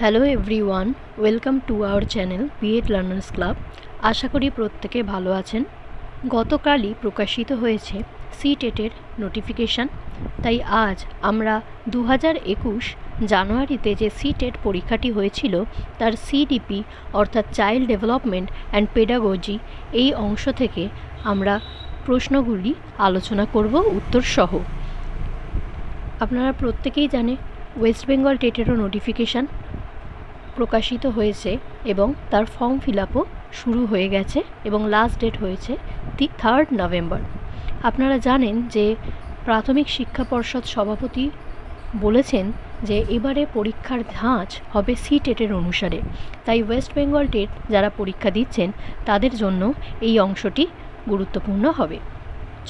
Hello everyone, welcome to our channel B.Ed learners club. আশা করি প্রত্যেকে ভালো আছেন। গতকালই প্রকাশিত হয়েছে CTET-এর নোটিফিকেশান। তাই আজ আমরা 2021 জানুয়ারিতে যে CTET পরীক্ষাটি হয়েছিল তার CDP অর্থাৎ চাইল্ড ডেভেলপমেন্ট অ্যান্ড পেডাগজি এই অংশ থেকে আমরা প্রশ্নগুলি আলোচনা করব উত্তর সহ। আপনারা প্রত্যেকেই জানে ওয়েস্ট বেঙ্গল টেটেরও নোটিফিকেশান প্রকাশিত হয়েছে এবং তার ফর্ম ফিল আপও শুরু হয়ে গেছে এবং লাস্ট ডেট হয়েছে 3 নভেম্বর। আপনারা জানেন যে প্রাথমিক শিক্ষা পর্ষদ সভাপতি বলেছেন যে এবারে পরীক্ষার ধাঁচ হবে CTET-এর অনুসারে। তাই ওয়েস্ট বেঙ্গল টেট যারা পরীক্ষা দিচ্ছেন তাদের জন্য এই অংশটি গুরুত্বপূর্ণ হবে।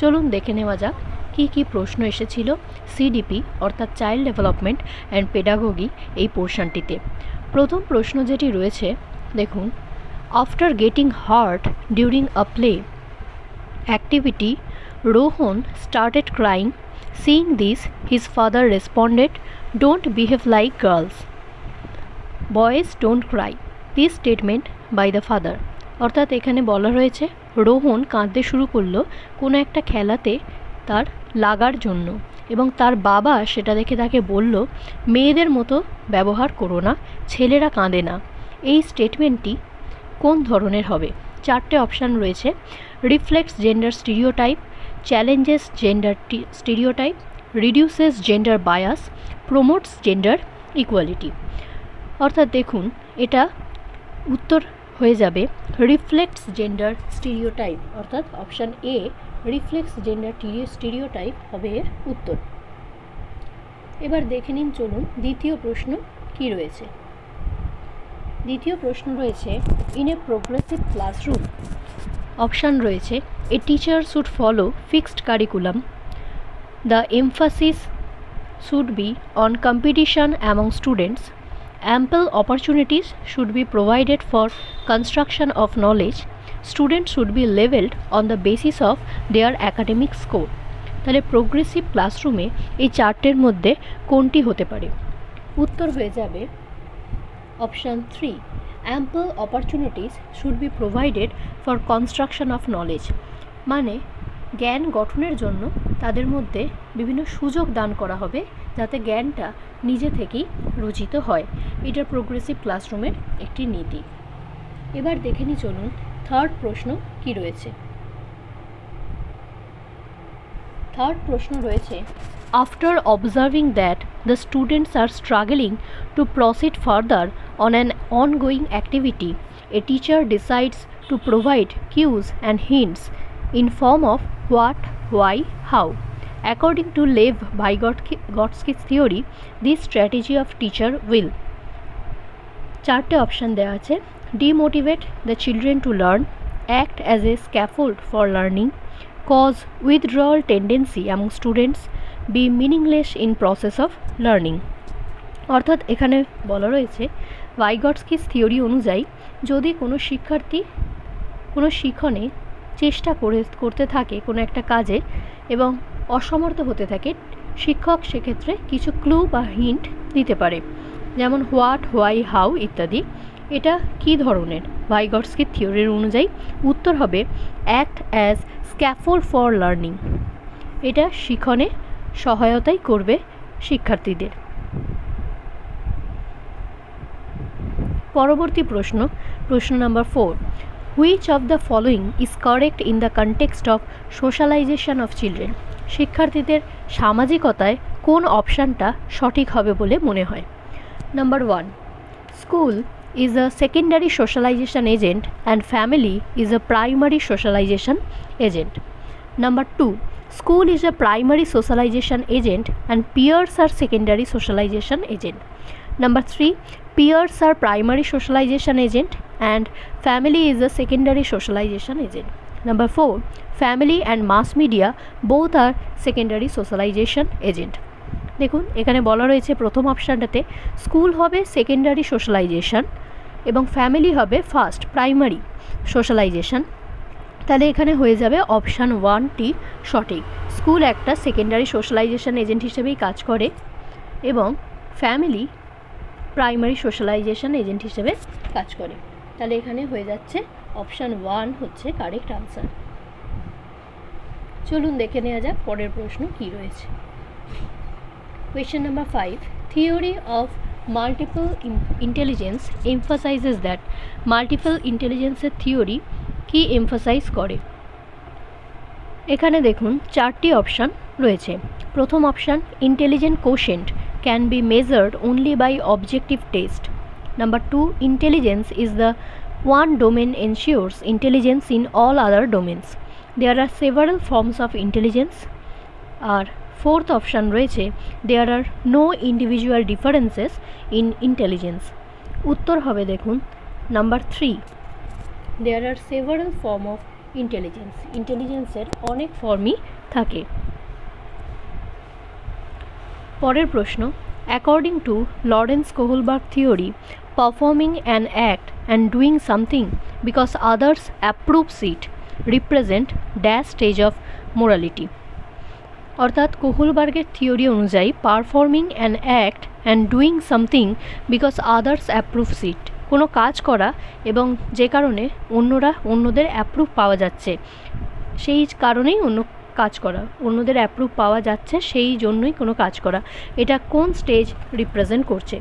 চলুন দেখে নেওয়া যাক কী কী প্রশ্ন এসেছিল CDP অর্থাৎ চাইল্ড ডেভেলপমেন্ট অ্যান্ড পেডাগজি এই পোর্শনটিতে। প্রথম প্রশ্ন যেটি রয়েছে দেখুন, after getting hurt during a play activity Rohan started crying. Seeing this his father responded, don't behave like girls, boys don't cry. This statement by the father. অর্থাৎ এখানে বলা রয়েছে রোহন কাঁদতে শুরু করলো কোনো একটা খেলাতে তার লাগার জন্য এবং তার বাবা সেটা দেখে তাকে বলল, মেয়েদের মতো ব্যবহার করো না, ছেলেরা কাঁদে না। এই স্টেটমেন্টটি কোন ধরনের হবে? চারটে অপশান রয়েছে: reflects gender stereotype, challenges gender stereotype, reduces gender bias, promotes gender equality. অর্থাৎ দেখুন, এটা উত্তর হয়ে যাবে রিফ্লেক্টস জেন্ডার স্টিরিওটাইপ, অর্থাৎ option A reflex gender stereotype হবে এর উত্তর। এবার দেখে নিন, চলুন দ্বিতীয় প্রশ্ন কি রয়েছে। দ্বিতীয় প্রশ্ন রয়েছে, in a progressive classroom option রয়েছে a teacher should follow fixed curriculum, the emphasis should be on competition among students, ample opportunities should be provided for construction of knowledge, students should be leveled on the basis of their academic score। তাহলে progressive ক্লাসরুমে এই চারটের মধ্যে কোনটি হতে পারে? উত্তর হয়ে যাবে option 3, ample opportunities should be provided for construction of knowledge। মানে জ্ঞান গঠনের জন্য তাদের মধ্যে বিভিন্ন সুযোগ দান করা হবে যাতে জ্ঞানটা নিজে থেকেই রচিত হয়। এটা প্রোগ্রেসিভ ক্লাসরুমের একটি নীতি। এবার দেখে নিই, চলুন থার্ড প্রশ্ন কি রয়েছে। থার্ড প্রশ্ন রয়েছে, after observing that the students are struggling to proceed further on an ongoing activity, a teacher decides to provide cues and hints in form of what, why, how. According to Lev Vygotsky's theory, this strategy of teacher will চারটে option দেওয়া আছে: demotivate the children to learn, act as a scaffold for learning, cause withdrawal tendency among students, be meaningless in process of learning। অর্থাৎ এখানে বলা রয়েছে ভাইগটস্কিস theory অনুযায়ী যদি কোনো শিক্ষার্থী কোনো শিখনে চেষ্টা করতে থাকে কোনো একটা কাজে এবং অসমর্থ হতে থাকে, শিক্ষক সেক্ষেত্রে কিছু ক্লু বা হিন্ট দিতে পারে, যেমন হোয়াট, হোয়াই, হাউ ইত্যাদি। এটা কি ধরনের? ভাইগটস্কি থিওরির অনুযায়ী উত্তর হবে act as scaffold for learning. এটা শিখনে সহায়তাই করবে শিক্ষার্থীদের। পরবর্তী প্রশ্ন, প্রশ্ন number 4, Which of the following is correct in the context of socialization of children? শিক্ষার্থীদের সামাজিকতায় কোন অপশানটা সঠিক হবে বলে মনে হয়? Number 1, school is a secondary socialization agent and family is a primary socialization agent. Number 2, school is a primary socialization agent and peers are secondary socialization agent. Number 3, peers are primary socialization agent and family is a secondary socialization agent. Number 4, family and mass media both are secondary socialization agent. দেখুন এখানে বলা রয়েছে প্রথম অপশানটাতে school হবে secondary socialisation এবং family হবে first primary socialisation. তাহলে এখানে হয়ে যাবে অপশান 1টি সঠিক। স্কুল একটা সেকেন্ডারি সোশ্যালাইজেশন এজেন্ট হিসেবেই কাজ করে এবং ফ্যামিলি প্রাইমারি সোশ্যালাইজেশন এজেন্ট হিসেবে কাজ করে। তাহলে এখানে হয়ে যাচ্ছে অপশান 1 হচ্ছে কারেক্ট আনসার। চলুন দেখে নেওয়া যাক পরের প্রশ্ন কী রয়েছে। Question number 5, theory of multiple intelligence emphasises that. Multiple ইন্টেলিজেন্সের থিওরি কি এমফাসাইজ করে? এখানে দেখুন 4টি অপশান রয়েছে। প্রথম option, intelligent quotient can be measured only by objective test. Number 2, intelligence is the one domain ensures intelligence in all other domains. There are several forms of intelligence. আর fourth option রয়েছে, there are no individual differences in intelligence. উত্তর হবে দেখুন number 3, there are several form of intelligence. ইন্টেলিজেন্সের অনেক ফর্মই থাকে। পরের প্রশ্ন, according to Lawrence Kohlberg theory, performing an act and doing something because others approves it represent dash stage of morality. অর্থাৎ কোহলবার্গের থিওরি অনুযায়ী performing an act and doing something because others approves it, কোনো কাজ করা এবং যে কারণে অন্যদের অ্যাপ্রুভ পাওয়া যাচ্ছে সেই কারণেই কাজ করা, অন্যদের অ্যাপ্রুভ পাওয়া যাচ্ছে সেই জন্যই কোনো কাজ করা, এটা কোন স্টেজ রিপ্রেজেন্ট করছে?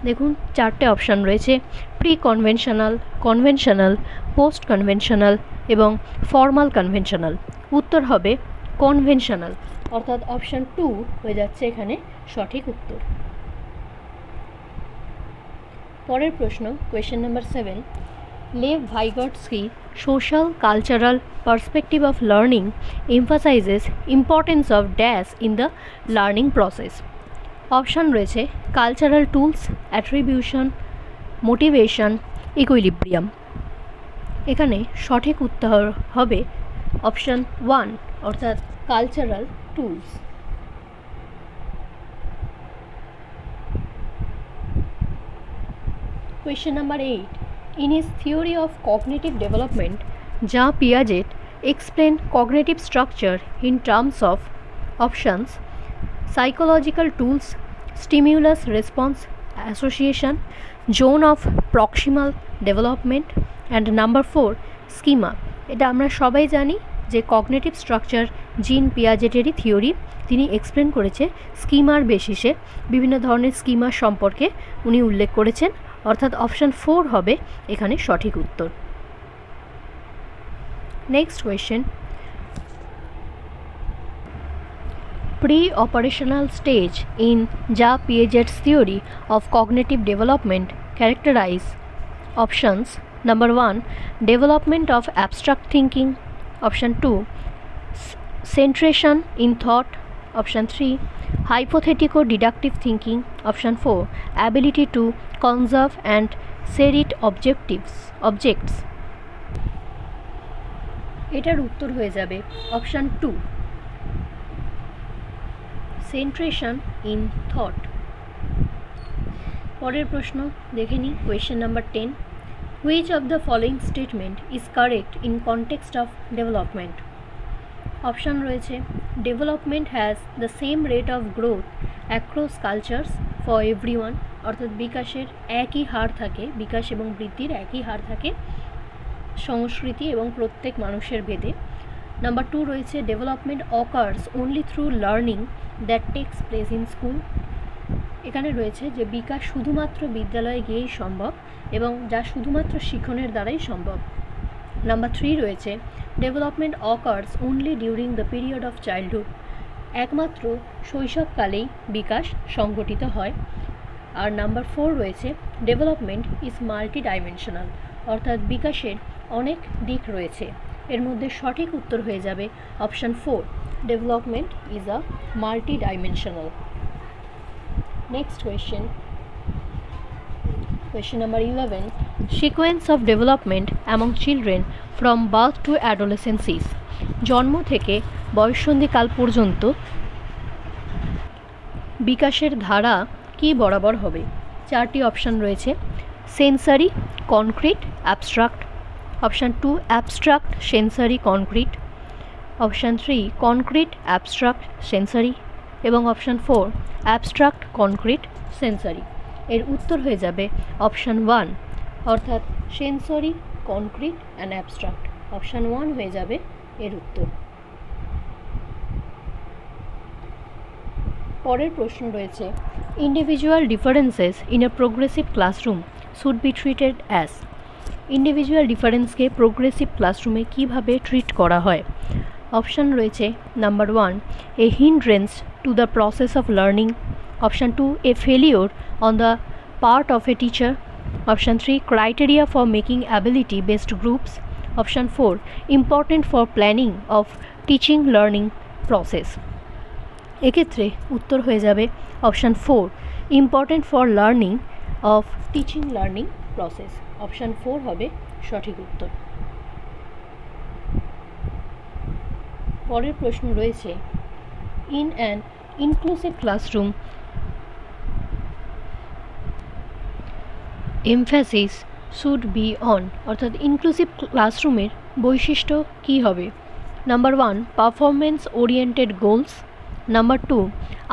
দেখুন 4টে অপশান রয়েছে, pre conventional, conventional, post conventional এবং ফর্মাল কনভেনশনাল। উত্তর হবে কনভেনশনাল, অর্থাৎ অপশান 2 হয়ে যাচ্ছে এখানে সঠিক উত্তর। পরের প্রশ্ন, question number 7, Lev Vygotsky social cultural perspective of learning emphasizes importance of dash in the learning process. Option রয়েছে cultural tools, attribution, motivation, equilibrium. এখানে সঠিক উত্তর হবে অপশান 1, অর্থাৎ cultural tools. Question number 8, in his theory of cognitive development, Jean Piaget explained cognitive structure in terms of options, psychological tools, stimulus response association, zone of proximal development, and number 4, schema. এটা আমরা সবাই জানি যে cognitive structure জিন পিয়াজেটেরই theory, তিনি explain করেছে schema বেসিসে, বিভিন্ন ধরনের স্কিমার সম্পর্কে উনি উল্লেখ করেছেন, অর্থাৎ অপশান 4 হবে এখানে সঠিক উত্তর। Next question, pre-operational stage in Jean Piaget's theory of cognitive development characterize options. Number 1, development of abstract thinking. Option 2, centration in thought. Option 3, hypothetico-deductive thinking. Option 4, ability to conserve and serite objects. এটার উত্তর হয়ে যাবে option 2, সেন্ট্রেশন in thought. পরের প্রশ্ন দেখে নিই, question number 10, which of the following statement is correct in context of development? Option রয়েছে, development has the same rate of growth across cultures for everyone, অর্থাৎ বিকাশের একই হার থাকে, বিকাশ এবং বৃদ্ধির একই হার থাকে সংস্কৃতি এবং প্রত্যেক মানুষের ভেদে। নাম্বার 2 রয়েছে, development occurs only through learning that takes place in school. এখানে রয়েছে যে বিকাশ শুধুমাত্র বিদ্যালয়ে গিয়েই সম্ভব এবং যা শুধুমাত্র শিক্ষণের দ্বারাই সম্ভব। নাম্বার 3 রয়েছে, development occurs only during the period of childhood, একমাত্র শৈশবকালেই বিকাশ সংঘটিত হয়। আর নাম্বার 4 রয়েছে, ডেভেলপমেন্ট ইজ মাল্টি ডাইমেনশনাল, অর্থাৎ বিকাশের অনেক দিক রয়েছে। এর মধ্যে সঠিক উত্তর হয়ে যাবে option 4, development is a multi dimensional. Next question, question number 11, sequence of development among children from birth to adolescence is. জন্ম থেকে বয়ঃসন্ধিকাল পর্যন্ত বিকাশের ধারা কি বরাবর হবে? 4টি অপশান রয়েছে, sensory, concrete, abstract. Option 2, abstract, sensory, concrete. Option 3, concrete, abstract, sensory এবং অপশান 4, অ্যাবস্ট্রাক্ট, কনক্রিট, সেন্সারি। এর উত্তর হয়ে যাবে অপশান 1, অর্থাৎ sensory, concrete and abstract. Option 1 হয়ে যাবে এর উত্তর। পরের প্রশ্ন রয়েছে, individual differences in a progressive classroom should be treated as. Individual ডিফারেন্সকে প্রোগ্রেসিভ ক্লাসরুমে কীভাবে ট্রিট করা হয়? অপশান রয়েছে number 1, a hindrance to the process of learning. Option 2, A failure on the part of a teacher. Option 3, criteria for making ability based groups. Option 4, important for planning of teaching learning process. এক্ষেত্রে উত্তর হয়ে যাবে option 4, important for learning of teaching learning process. Option 4 হবে সঠিক উত্তর। পরের প্রশ্ন রয়েছে, in an inclusive classroom emphasis should be on, অর্থাৎ ইনক্লুসিভ ক্লাসরুমের বৈশিষ্ট্য কী হবে? Number 1, performance oriented goals. Number 2,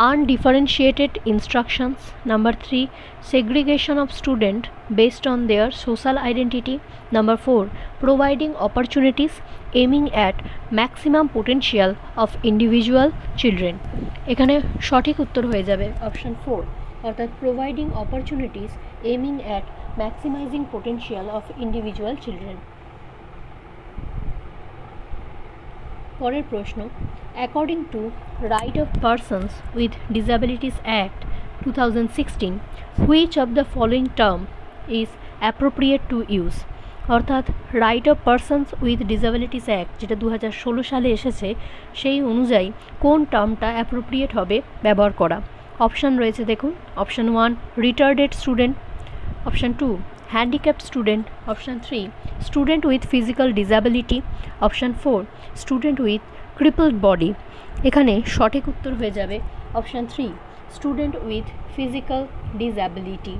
undifferentiated instructions. Number 3, segregation of student based on their social identity. Number 4, providing opportunities aiming at maximum potential of individual children. এখানে সঠিক উত্তর হয়ে যাবে option 4, অর্থাৎ providing opportunities aiming at maximizing potential of individual children. পরের প্রশ্ন, according to right of persons with disabilities act 2016, which of the following term is appropriate to use? অর্থাৎ right of persons with disabilities act যেটা 2016 সালে এসেছে, সেই অনুযায়ী কোন টার্মটা appropriate হবে ব্যবহার করা? অপশান রয়েছে দেখুন, option 1, retarded student. Option 2, handicapped student. Option 3, student with physical disability. Option 4, student with crippled body. এখানে সঠিক উত্তর হয়ে যাবে option 3, student with physical disability.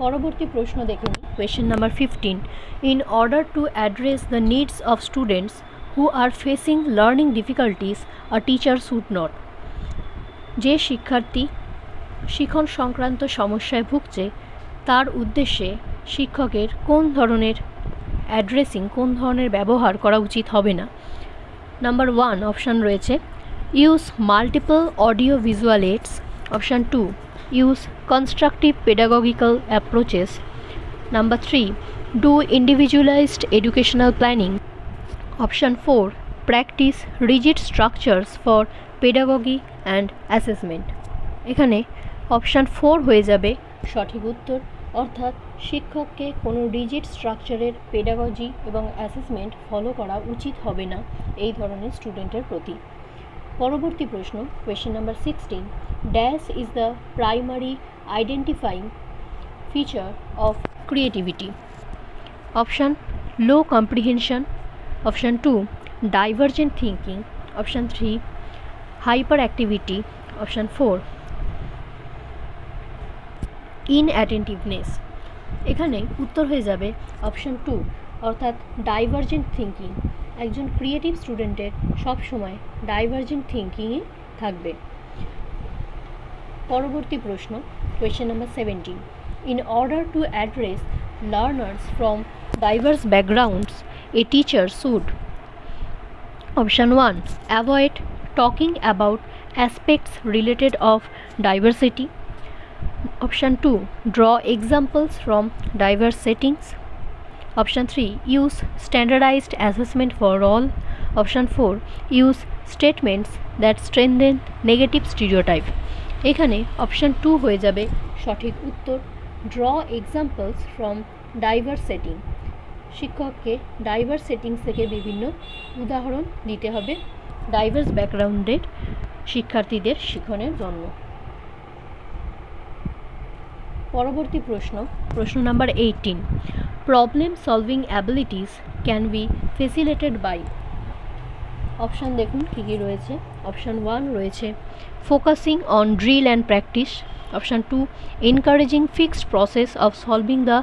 পরবর্তী প্রশ্ন দেখুন, question number 15. In order to address the needs of students who are facing learning difficulties, a teacher should not. যে শিক্ষার্থী শিখন সংক্রান্ত সমস্যায় ভুগছে তার উদ্দেশ্যে শিক্ষকের কোন ধরনের কোন ধরনের ব্যবহার করা উচিত হবে না? নাম্বার 1 অপশান রয়েছে, use multiple audio visual AIDS. Option 2, use constructive pedagogical approaches. Number 3, do individualised educational planning. Option 4, practice rigid structures for pedagogy and assessment. এখানে অপশান 4 হয়ে যাবে সঠিক উত্তর, অর্থাৎ শিক্ষককে কোনো রিজিড স্ট্রাকচারের পেডাগজি এবং অ্যাসেসমেন্ট ফলো করা উচিত হবে না এই ধরনের স্টুডেন্টের প্রতি। পরবর্তী প্রশ্ন, question number 16, dash is the primary identifying feature of creativity? Option low comprehension. Option 2, divergent thinking. Option 3, hyper activity. Option 4, ইনঅ্যাটেন্টিভনেস। এখানে উত্তর হয়ে যাবে অপশান 2, অর্থাৎ ডাইভার্জেন্ট থিঙ্কিং। একজন ক্রিয়েটিভ স্টুডেন্টের সবসময় ডাইভার্জেন্ট থিঙ্কিংই থাকবে। পরবর্তী প্রশ্ন, question number 17, in order to address learners from diverse backgrounds A teacher should. Option 1, avoid talking about aspects related of diversity. Option 2, draw examples from diverse settings. Option 3, use standardized assessment for all. Option 4, use statements that strengthen negative stereotype. এখানে option 2 হয়ে যাবে সঠিক উত্তর, draw examples from diverse setting. শিক্ষককে diverse settings থেকে বিভিন্ন উদাহরণ দিতে হবে ডাইভার্স ব্যাকগ্রাউন্ডের শিক্ষার্থীদের শিক্ষণের জন্য। পরবর্তী প্রশ্ন number 18, problem solving abilities can be facilitated by. Option দেখুন কী কী রয়েছে। অপশান 1 রয়েছে, focusing on drill and practice. Option 2, encouraging fixed process of solving the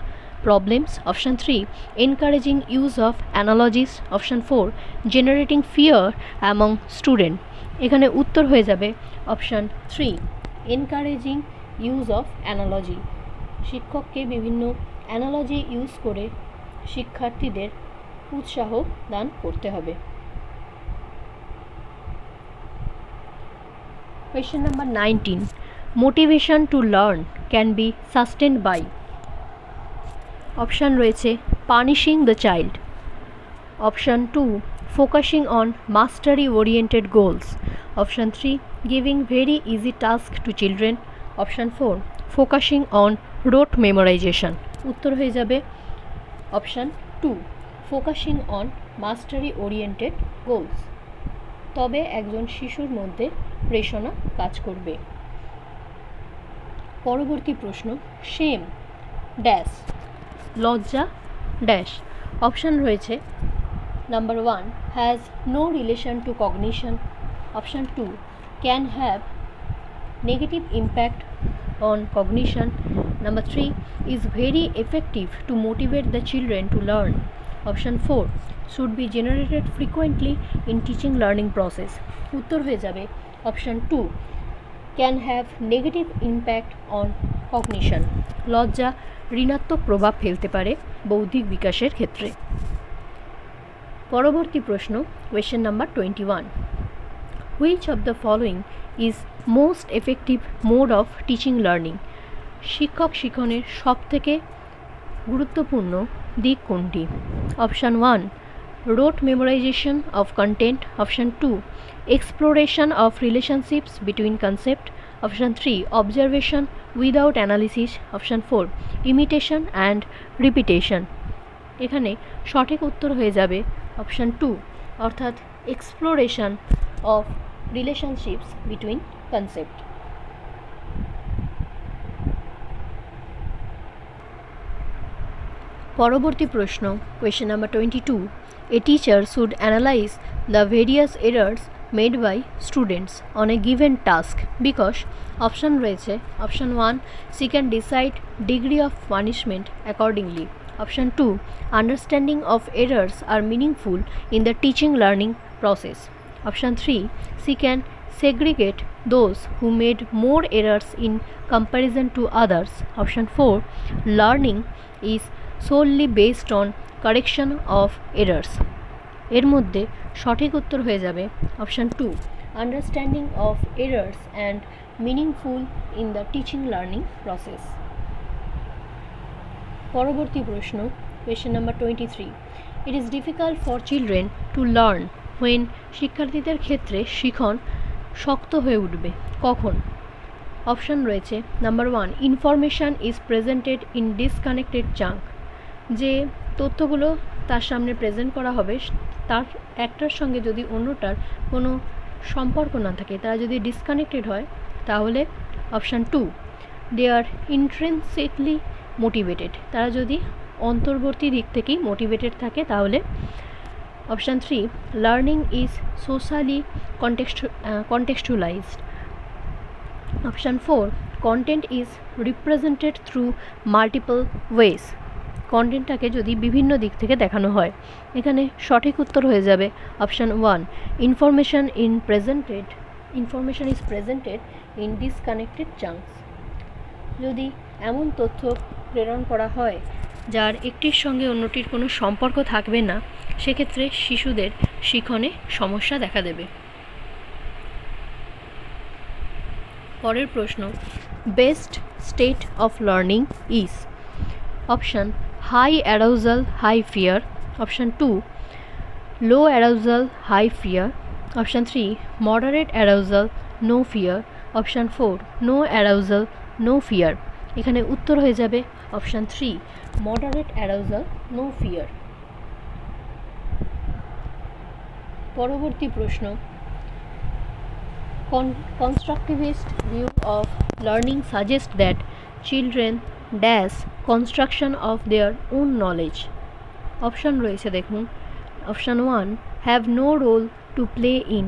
problems. Option 3, encouraging use of analogies. Option 4, generating fear among students. এখানে উত্তর হয়ে যাবে option 3, encouraging use of analogy. শিক্ষককে বিভিন্ন অ্যানালজি ইউজ করে শিক্ষার্থীদের উৎসাহ দান করতে হবে। Question number 19. Motivation to learn can be sustained by. Option রয়েছে punishing the child, option 2 focusing on mastery oriented goals, option 3 giving very easy task to children, option 4 focusing on rote memorization. উত্তর হয়ে যাবে option 2 focusing on mastery oriented goals. তবে একজন শিশুর মধ্যে প্রেরণা কাজ করবে। পরবর্তী প্রশ্ন, শেম ড্যাশ, লজ্জা ড্যাশ। অপশান রয়েছে number 1 has no relation to cognition, option 2 can have negative impact on cognition, number 3 is very effective two motivate the children to learn, option 4 should be generated frequently in teaching learning process. উত্তর হয়ে যাবে option 2 can have negative impact on cognition. লজ্জা ঋণাত্মক প্রভাব ফেলতে পারে বৌদ্ধিক বিকাশের ক্ষেত্রে। পরবর্তী প্রশ্ন, question number 21. Which of the following is most effective mode of teaching learning? শিক্ষক শিক্ষণের সবথেকে গুরুত্বপূর্ণ দিক কোনটি? Option 1 rote memorization of content, option 2 exploration of relationships between concept, option 3 observation without analysis, option 4 imitation and repetition। এখানে সঠিক উত্তর হয়ে যাবে অপশান 2 অর্থাৎ exploration of relationships between concept। পরবর্তী প্রশ্ন, question number 22. A teacher should analyze the various errors made by students on a given task because option রয়েছে option 1 she can decide degree of punishment accordingly, option 2 understanding of errors are meaningful in the teaching learning process, option 3 she can segregate those who made more errors in comparison to others, option 4 learning is solely based on correction of errors। এর মধ্যে সঠিক উত্তর হয়ে যাবে option 2 understanding of errors and meaningful in the teaching learning process. পরবর্তী প্রশ্ন, question number 23. It is difficult for children to learn when. শিক্ষার্থীদের ক্ষেত্রে শিখন শক্ত হয়ে উঠবে কখন? অপশান রয়েছে number 1 information is presented in disconnected chunk, যে তথ্যগুলো তার সামনে প্রেজেন্ট করা হবে তার একটার সঙ্গে যদি অন্যটার কোনো সম্পর্ক না থাকে, তারা যদি ডিসকানেক্টেড হয়, তাহলে অপশান 2 দে আর ইন্ট্রিনসিকলি মোটিভেটেড, তারা যদি অন্তর্বর্তী দিক থেকেই মোটিভেটেড থাকে, তাহলে option 3 learning is socially contextualized, option 4 content is represented through multiple ways, কন্টেন্টটাকে যদি বিভিন্ন দিক থেকে দেখানো হয়। এখানে সঠিক উত্তর হয়ে যাবে option 1 information is presented in disconnected chunks. যদি এমন তথ্য প্রেরণ করা হয় যার একটির সঙ্গে অন্যটির কোনো সম্পর্ক থাকবে না, সেক্ষেত্রে শিশুদের শিখনে সমস্যা দেখা দেবে। পরের প্রশ্ন, best state of learning is. Option high arousal high fear, option 2 low arousal high fear, option 3 moderate arousal no fear, option 4 no arousal no fear. এখানে উত্তর হয়ে যাবে option 3 moderate arousal no fear. পরবর্তী প্রশ্ন, constructivist view of learning suggests that children dash construction of their own knowledge। Option রয়েছে দেখুন, option 1 have no role to play in,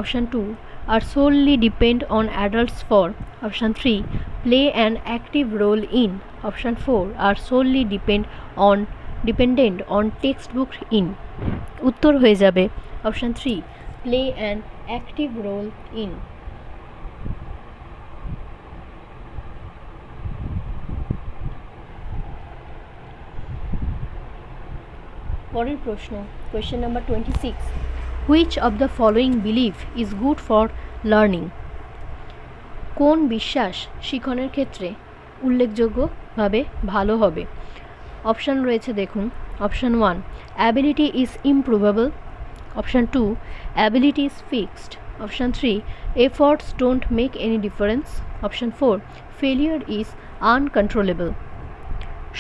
option 2 are solely depend on adults for, option 3 play an active role in, option 4 are solely dependent on textbook in। উত্তর হয়ে যাবে option 3 play an active role in? পরের প্রশ্ন, question number 26, which of the following believe is good for learning? কোন বিশ্বাস শিখনের ক্ষেত্রে উল্লেখযোগ্যভাবে ভালো হবে? অপশান রয়েছে দেখুন। Option 1, ability is improvable. Option 2, ability is fixed. Option 3, efforts don't make any difference. Option 4, failure is uncontrollable.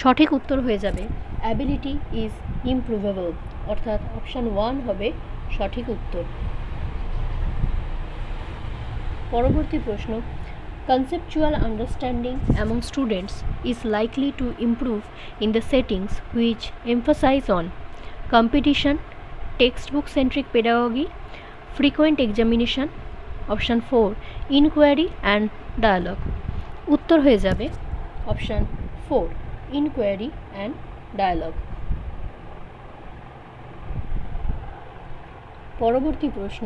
সঠিক উত্তর হয়ে যাবে অ্যাবিলিটি ইজ ইমপ্রুভেবল, অর্থাৎ অপশান 1 হবে সঠিক উত্তর। পরবর্তী প্রশ্ন, conceptual understanding among students is likely to improve in the settings which emphasize on competition, textbook centric pedagogy, frequent examination. Option 4, inquiry and dialogue. উত্তর হয়ে যাবে অপশান 4, inquiry and dialogue। পরবর্তী প্রশ্ন,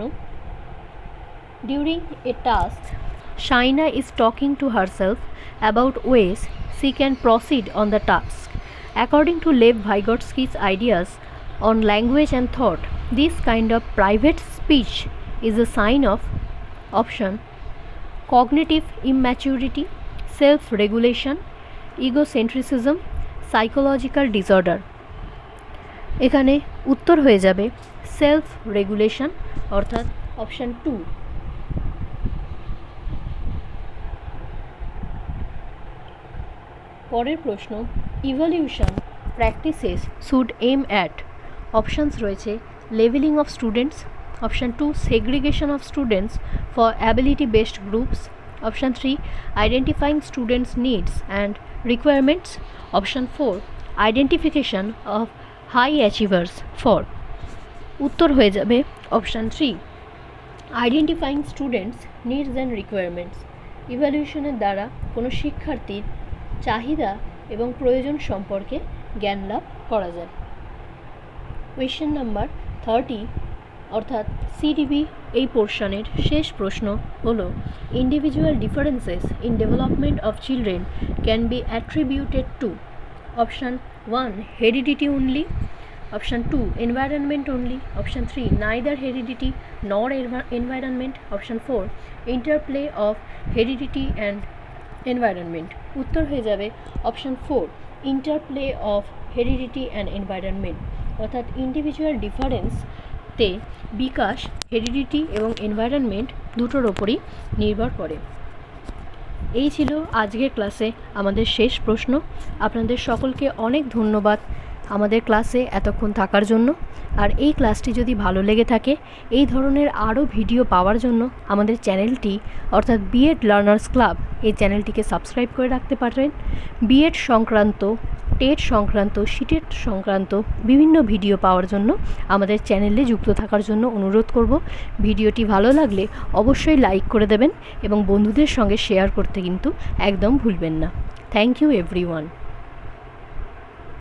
during a task Shaina is talking to herself about ways she can proceed on the task. According to Lev Vygotsky's ideas on language and thought, this kind of private speech is a sign of option cognitive immaturity, self-regulation, egocentricism, psychological disorder. এখানে উত্তর হয়ে যাবে self regulation, অর্থাৎ option 2। পরের প্রশ্ন, evaluation practices should aim at. Options রয়েছে levelling of students. Option 2, segregation of students for ability based groups. Option 3, identifying students needs and requirements. Option 4, identification of high achievers for. উত্তর হয়ে যাবে option 3, identifying students needs and requirements. ইভ্যালুয়েশনের দ্বারা কোনো শিক্ষার্থীর চাহিদা এবং প্রয়োজন সম্পর্কে জ্ঞান লাভ করা যায়। কোয়েশ্চেন নাম্বার 30, অর্থাৎ সিডিপি এই পোর্শনের শেষ প্রশ্ন হলো, individual differences in development of children can be attributed to. Option 1, heredity only. Option 2, environment only. Option 3, neither heredity nor environment. Option 4, interplay of heredity and environment. উত্তর হয়ে যাবে option 4, interplay of heredity and environment, অর্থাৎ individual ডিফারেন্সতে বিকাশ heredity এবং environment দুটোর ওপরই নির্ভর করে। এই ছিল আজকের ক্লাসে আমাদের শেষ প্রশ্ন। আপনাদের সকলকে অনেক ধন্যবাদ আমাদের ক্লাসে এতক্ষণ থাকার জন্য। আর এই ক্লাসটি যদি ভালো লেগে থাকে, এই ধরনের আরও ভিডিও পাওয়ার জন্য আমাদের চ্যানেলটি অর্থাৎ B.Ed লার্নার্স ক্লাব এই চ্যানেলটিকে সাবস্ক্রাইব করে রাখতে পারেন। B.Ed সংক্রান্ত, টেট সংক্রান্ত, CTET সংক্রান্ত বিভিন্ন ভিডিও পাওয়ার জন্য আমাদের চ্যানেলে যুক্ত থাকার জন্য অনুরোধ করব। ভিডিওটি ভালো লাগলে অবশ্যই লাইক করে দেবেন এবং বন্ধুদের সঙ্গে শেয়ার করতে কিন্তু একদম ভুলবেন না। Thank you everyone.